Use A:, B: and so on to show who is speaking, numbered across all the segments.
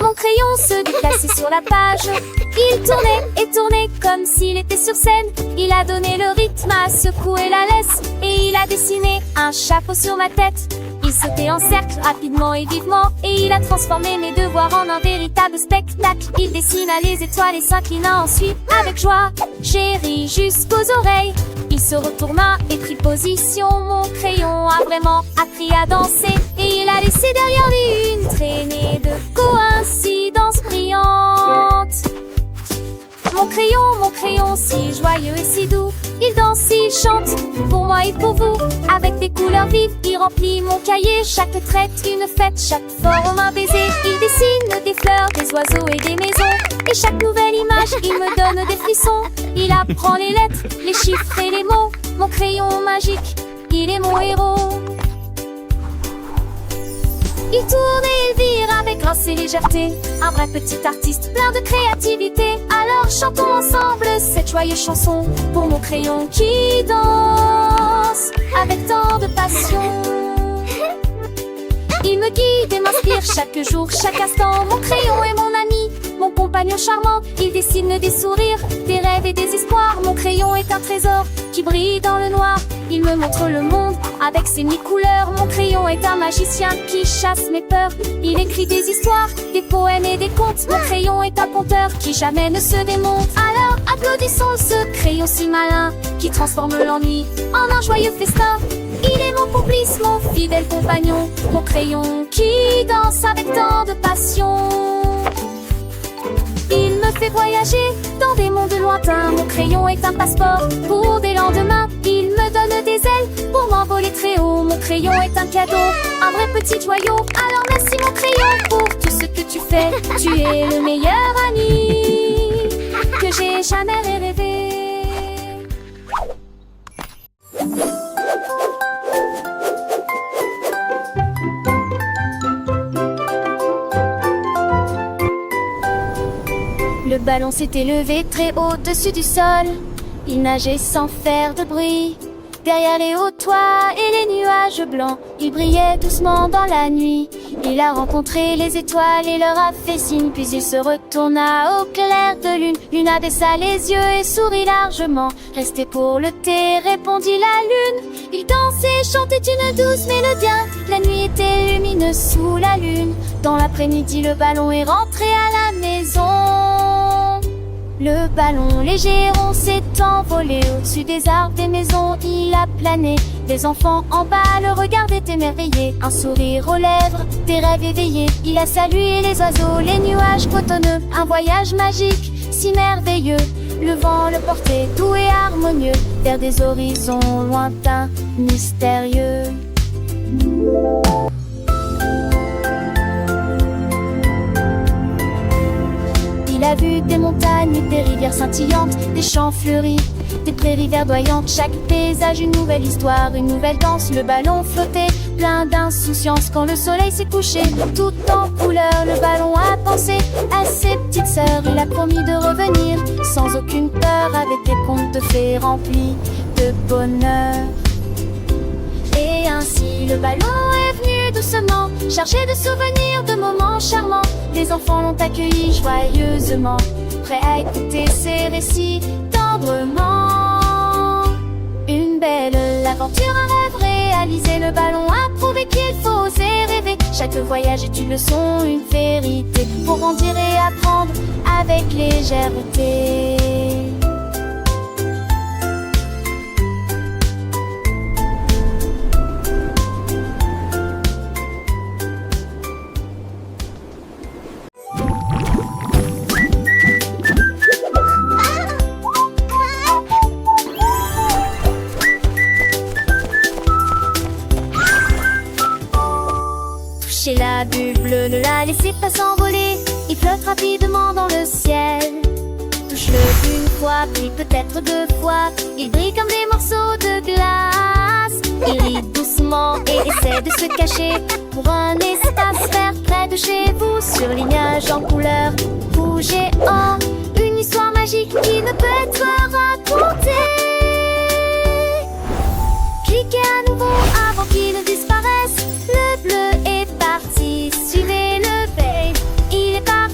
A: Mon crayon se déplaçait sur la page. Il tournait et tournait comme s'il était sur scène. Il a donné le rythme, a secoué la laisse, et il a dessiné un chapeau sur ma tête. Il sautait en cercle rapidement et vivement, et il a transformé mes devoirs en un véritable spectacle. Il dessina les étoiles et s'inclina ensuite avec joie. J'ai ri jusqu'aux oreilles. Il se retourna et prit position. Mon crayon a vraiment appris à danser, et il a laissé derrière lui une traînée de coïncidences brillantes. Mon crayon, si joyeux et si doux, il danse, il chante, pour moi et pour vous. Avec des couleurs vives, il remplit mon cahier. Chaque traite, une fête, chaque forme, un baiser. Il dessine des fleurs, des oiseaux et des maisons. Et chaque nouvelle image, il me donne des frissons. Il apprend les lettres, les chiffres et les mots. Mon crayon magique, il est mon héros. Il tourne et il vire avec grâce et légèreté. Un vrai petit artiste plein de créativité. Alors chantons ensemble cette joyeuse chanson pour mon crayon qui danse avec tant de passion. Il me guide et m'inspire chaque jour, chaque instant. Mon crayon est mon ami, mon compagnon charmant. Il dessine des sourires, des rêves et des espoirs. Mon crayon est un trésor qui brille dans le noir. Il me montre le monde avec ses mille couleurs. Mon crayon est un magicien qui chasse mes peurs. Il écrit des histoires, des poèmes et des contes. Mon crayon est un conteur qui jamais ne se démonte. Alors applaudissons ce crayon si malin qui transforme l'ennui en un joyeux festin. Il est mon complice, mon fidèle compagnon. Mon crayon qui danse avec tant de passion. Il me fait voyager dans des mondes lointains. Mon crayon est un passeport pour des lendemains. Il me donne des ailes pour m'envoler très haut. Mon crayon est un cadeau, un vrai petit joyau. Alors merci mon crayon pour tout ce que tu fais. Tu es le meilleur ami que j'ai jamais rêvé. Le ballon s'est élevé très haut au-dessus du sol. Il nageait sans faire de bruit. Derrière les hauts toits et les nuages blancs, il brillait doucement dans la nuit. Il a rencontré les étoiles et leur a fait signe. Puis il se retourna au clair de lune. Luna baissa les yeux et sourit largement. Restez pour le thé, répondit la lune. Il dansait et chantait une douce mélodie. La nuit était lumineuse sous la lune. Dans l'après-midi, le ballon est rentré à la maison. Le ballon léger rond s'est envolé au-dessus des arbres, des maisons, il a plané. Les enfants en bas le regardaient émerveillés, un sourire aux lèvres, des rêves éveillés. Il a salué les oiseaux, les nuages cotonneux, un voyage magique, si merveilleux. Le vent le portait doux et harmonieux, vers des horizons lointains, mystérieux. Il a vu des montagnes, des rivières scintillantes, des champs fleuris, des prairies verdoyantes. Chaque paysage une nouvelle histoire, une nouvelle danse. Le ballon flottait, plein d'insouciance. Quand le soleil s'est couché, tout en couleur, le ballon a pensé à ses petites sœurs. Il a promis de revenir, sans aucune peur, avec des contes de fées remplis de bonheur. Et ainsi le ballon est venu doucement, chargé de souvenirs, de moments charmants. Les enfants l'ont accueilli joyeusement, prêts à écouter ses récits tendrement. Une belle aventure, un rêve réalisé. Le ballon a prouvé qu'il faut oser rêver. Chaque voyage est une leçon, une vérité, pour grandir et apprendre avec légèreté. La bulle bleue ne la laissez pas s'envoler. Il flotte rapidement dans le ciel. Touche-le une fois, puis peut-être deux fois. Il brille comme des morceaux de glace. Il rit doucement et essaie de se cacher pour un espace vert près de chez vous. Surlignage en couleur, bougez en une histoire magique qui ne peut être racontée. Cliquez à nouveau avant qu'il ne disparaisse. Le bleu est parti, suivez le vert. Il est parti.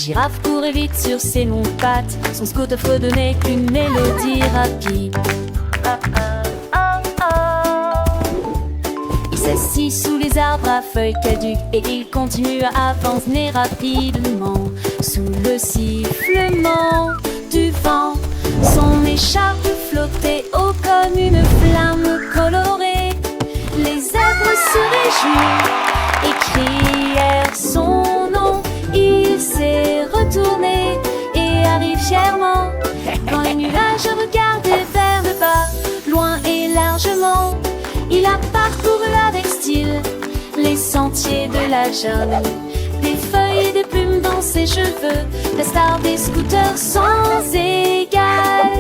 A: girafe courait vite sur ses longues pattes. Son scooter fredonnait qu'une mélodie rapide. Il s'assit sous les arbres à feuilles caduques et il continue à avancer rapidement. Sous le sifflement du vent, son écharpe flottait haut comme une flamme colorée. Les zèbres se réjouirent et crièrent son nom. Il s'est retourné et arrive fièrement. Quand les nuages regardaient vers le bas, loin et largement, il a parcouru avec style les sentiers de la jungle. Des feuilles et des plumes dans ses cheveux, la star des scooters sans égal.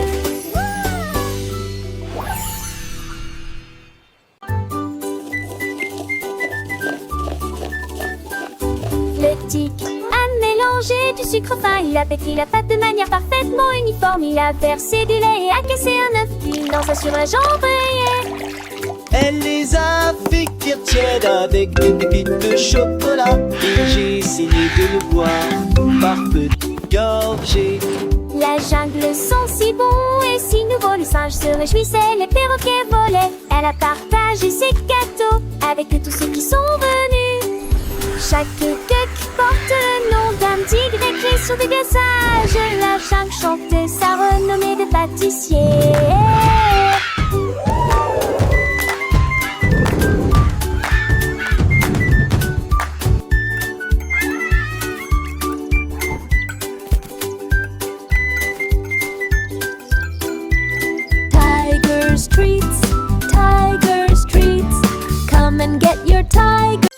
A: Le tic a mélangé du sucre fin. Il a pétri la pâte de manière parfaitement uniforme. Il a versé du lait et a cassé un œuf qu'il lança sur un jambier.
B: Elle les a fait cuire tièdes avec des pépites de chocolat. Et j'ai essayé de le boire par petites gorgées.
A: La jungle sent si bon et si nouveau. Les singes se réjouissaient, les perroquets volaient. Elle a partagé ses gâteaux avec tous ceux qui sont venus. Chaque queue porte le nom d'un petit grec clé sur des glaçages. La jungle chante sa renommée de pâtissier. Tiger streets, come and get your tiger.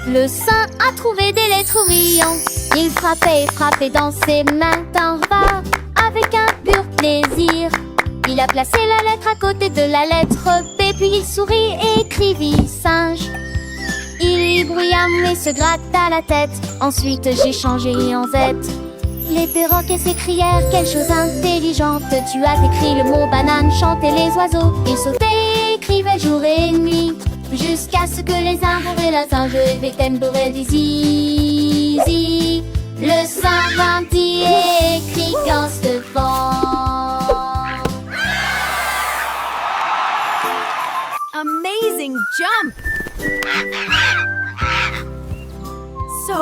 A: Le saint a trouvé des lettres brillantes. Il frappait et frappait dans ses mains d'un rare avec un pur plaisir. Il a placé la lettre à côté de la lettre P, puis il sourit et écrivit singe. Il bruyamment se gratta la tête. Ensuite j'ai changé en Z. Les perroquets s'écrièrent quelle chose intelligente. Tu as écrit le mot banane, chantaient les oiseaux. Ils sautaient et écrivaient jour et nuit, jusqu'à ce que les uns et la singe étaient des zizi. Le saint vint et écrit qu'en se vent.
C: Amazing jump! So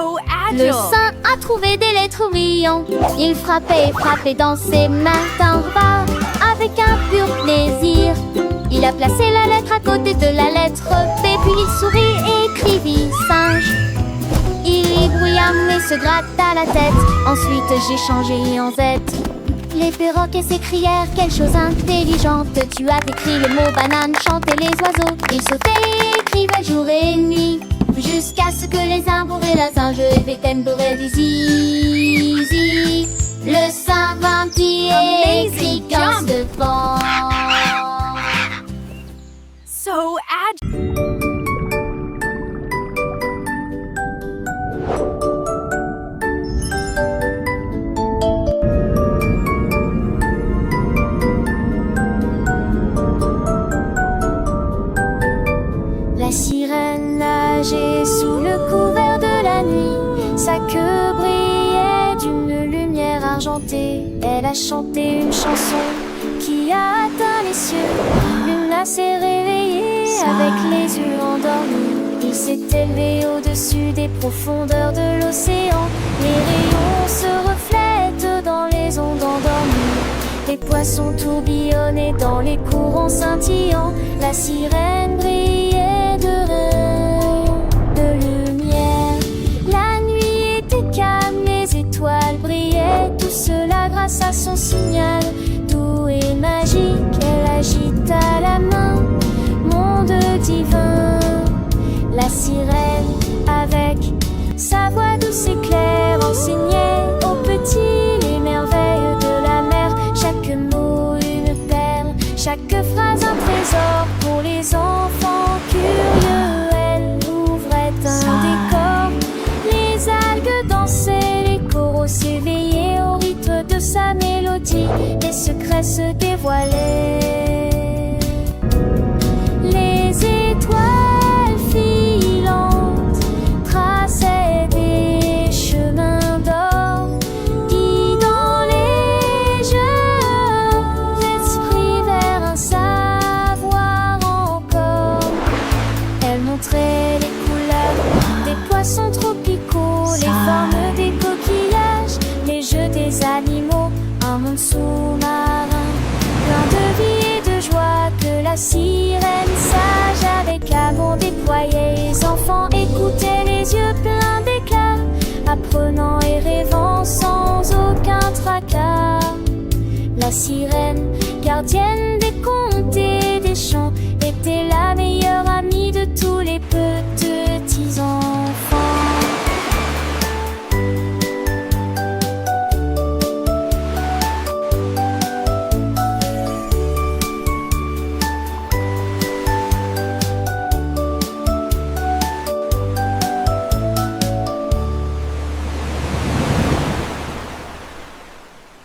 C: agile!
A: Le saint a trouvé des lettres brillantes. Il frappait et frappait dans ses mains d'un rare avec un pur plaisir. Il a placé la lettre à côté de la lettre P, puis il sourit et écrivit singe. Il bruyamment et se gratta la tête. Ensuite j'ai changé en Z. Les perroquets s'écrièrent quelle chose intelligente. Tu as écrit le mot banane, chantaient les oiseaux. Ils sautaient et écrivaient jour et nuit, jusqu'à ce que les uns et la singe étaient des zizi. Le saint vint et écrit qu'en se vent.
C: So agile!
A: La sirène nageait sous le couvert de la nuit. Sa queue brillait d'une lumière argentée. Elle a chanté une chanson qui a atteint les cieux. Luna s'est réveillée avec les yeux endormis. Il s'est élevé au-dessus des profondeurs de l'océan. Les rayons se reflètent dans les ondes endormies. Les poissons tourbillonnaient dans les courants scintillants. La sirène brillait de lumière. La nuit était calme, les étoiles brillaient. Tout cela grâce à son signal doux et magique. Elle agita la main, monde divin. La sirène avec sa voix douce et claire enseignait aux petits les merveilles de la mer. Chaque mot une perle, chaque phrase un trésor pour les enfants curieux. Elle ouvrait un décor, les algues dansaient, les coraux s'éveillaient au rythme de sa mélodie. Les secrets se dévoilaient, les étoiles les yeux pleins d'éclat, apprenant et rêvant sans aucun tracas. La sirène, gardienne des contes et